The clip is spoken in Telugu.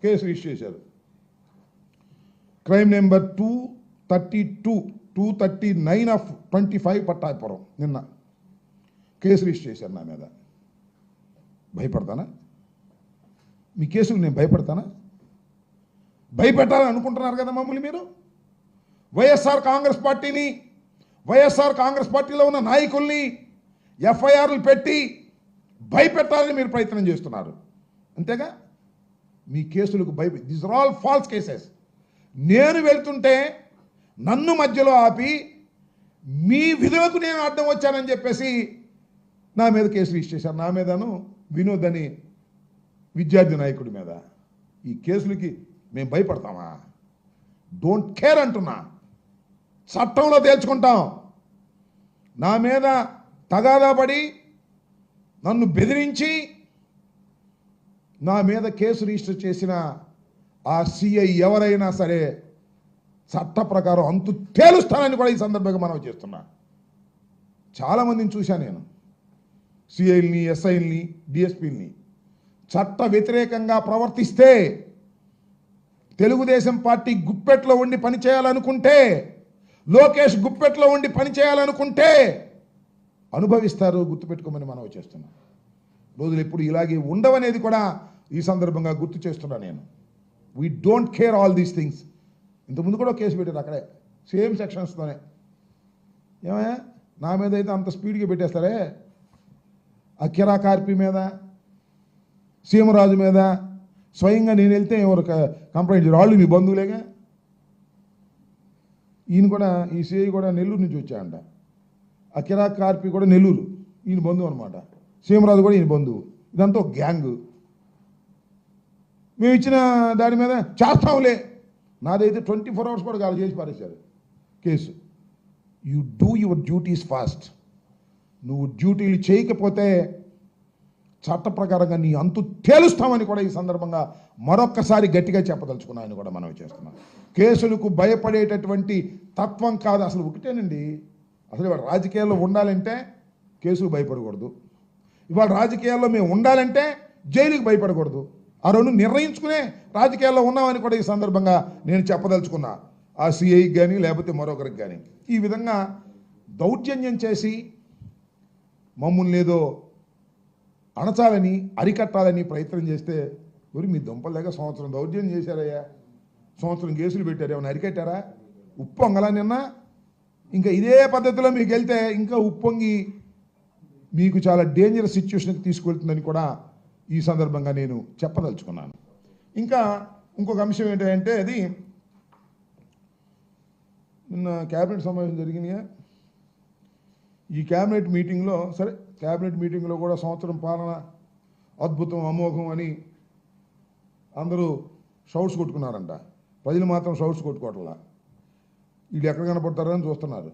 కేసు రిజిస్టర్ చేశారు. క్రైమ్ నెంబర్ 239/25 పట్టాపురం నిన్న కేసు రిజిస్టర్ చేశారు నా మీద. భయపడతానా? మీ కేసులు నేను భయపడతానా? భయపెట్టాలని అనుకుంటున్నారు కదా మమ్మల్ని మీరు. వైఎస్ఆర్ కాంగ్రెస్ పార్టీలో ఉన్న నాయకుల్ని ఎఫ్ఐఆర్లు పెట్టి భయపెట్టాలని మీరు ప్రయత్నం చేస్తున్నారు అంతేగా. మీ కేసులకు these are all false cases. నేను వెళ్తుంటే నన్ను మధ్యలో ఆపి మీ విధులకు నేను అడ్డం వచ్చానని చెప్పేసి నా మీద కేసు రిజిస్టర్ చేశారు. నా మీదను వినోద్ అని విద్యార్థి నాయకుడి మీద. ఈ కేసులకి మేము భయపడతామా? డోంట్ కేర్ అంటున్నా. చట్టంలో తేల్చుకుంటాం. నా మీద తగాదా పడి నన్ను బెదిరించి నా మీద కేసు రిజిస్టర్ చేసిన ఆ సిఐ ఎవరైనా సరే చట్ట ప్రకారం అంతు తేలుస్తానని కూడా ఈ సందర్భంగా మనం చేస్తున్నా. చాలామందిని చూశాను నేను, సిఐల్ని, ఎస్ఐల్ని, డిఎస్పీల్ని. చట్ట వ్యతిరేకంగా ప్రవర్తిస్తే, తెలుగుదేశం పార్టీ గుప్పెట్లో ఉండి పనిచేయాలనుకుంటే, లోకేష్ గుప్పెట్లో ఉండి పనిచేయాలనుకుంటే అనుభవిస్తారు. గుర్తుపెట్టుకోమని మనం చేస్తున్నాం. రోజులు ఎప్పుడు ఇలాగే ఉండవనేది కూడా ఈ సందర్భంగా గుర్తు చేస్తున్నా నేను. We don't care all these things. ఇంతకుముందు కూడా కేసు పెట్టారు అక్కడే, సేమ్ సెక్షన్స్తోనే. ఏమయ్యా, నా మీద అయితే అంత స్పీడ్గా పెట్టేస్తారే. అఖిరా కార్పి మీద, సీమరాజు మీద స్వయంగా నేను వెళ్తే ఎవరు కంప్లైంట్ చేయరు. వాళ్ళు మీ బంధువులేగా. ఈయన కూడా, ఈ సిఐ కూడా నెల్లూరు నుంచి వచ్చాయంట. అఖిరా కార్పి కూడా నెల్లూరు, ఈయన బంధువు అనమాట. సీమరాజు కూడా ఈయన బంధువు. ఇదంతా ఒక గ్యాంగ్. మేము ఇచ్చిన దాని మీద చేస్తాంలే. నాదైతే 24 hours కూడా కాదు, చేసి పారేశారు case. You do your duties fast. నువ్వు డ్యూటీలు చేయకపోతే చట్ట ప్రకారంగా నీ అంతు తేలుస్తామని కూడా ఈ సందర్భంగా మరొక్కసారి గట్టిగా చెప్పదలుచుకున్నాయని కూడా మనం చేస్తున్నాం. కేసులకు భయపడేటటువంటి తత్వం కాదు అసలు. ఒకటేనండి, అసలు ఇవాళ రాజకీయాల్లో ఉండాలంటే కేసుకు భయపడకూడదు. ఇవాళ రాజకీయాల్లో మేము ఉండాలంటే జైలుకి భయపడకూడదు. ఆ రెండు నిర్ణయించుకునే రాజకీయాల్లో ఉన్నామని కూడా ఈ సందర్భంగా నేను చెప్పదలుచుకున్నా. ఆ సిఐకి కానీ లేకపోతే మరొకరికి కానీ ఈ విధంగా దౌర్జన్యం చేసి మమ్మల్ని ఏదో అణచాలని, అరికట్టాలని ప్రయత్నం చేస్తే, మీ దుంపలేక సంవత్సరం దౌర్జన్యం చేశారయ్యా, సంవత్సరం కేసులు పెట్టారు, ఏమైనా అరికట్టారా? ఉప్పొంగలా నిన్న. ఇంకా ఇదే పద్ధతిలో మీకు వెళ్తే ఇంకా ఉప్పొంగి మీకు చాలా డేంజరస్ సిచ్యువేషన్కి తీసుకెళ్తుందని కూడా ఈ సందర్భంగా నేను చెప్పదలుచుకున్నాను. ఇంకా ఇంకొక అంశం ఏంటంటే, అది నిన్న క్యాబినెట్ సమావేశం జరిగినాయా. ఈ క్యాబినెట్ మీటింగ్లో, సరే క్యాబినెట్ మీటింగ్లో కూడా సంవత్సరం పాలన అద్భుతం, అమోఘం అని అందరూ షౌట్స్ కొట్టుకున్నారంట. ప్రజలు మాత్రం షౌట్స్ కొట్టుకోవట్లా. వీళ్ళు ఎక్కడ కనపడతారని చూస్తున్నారు.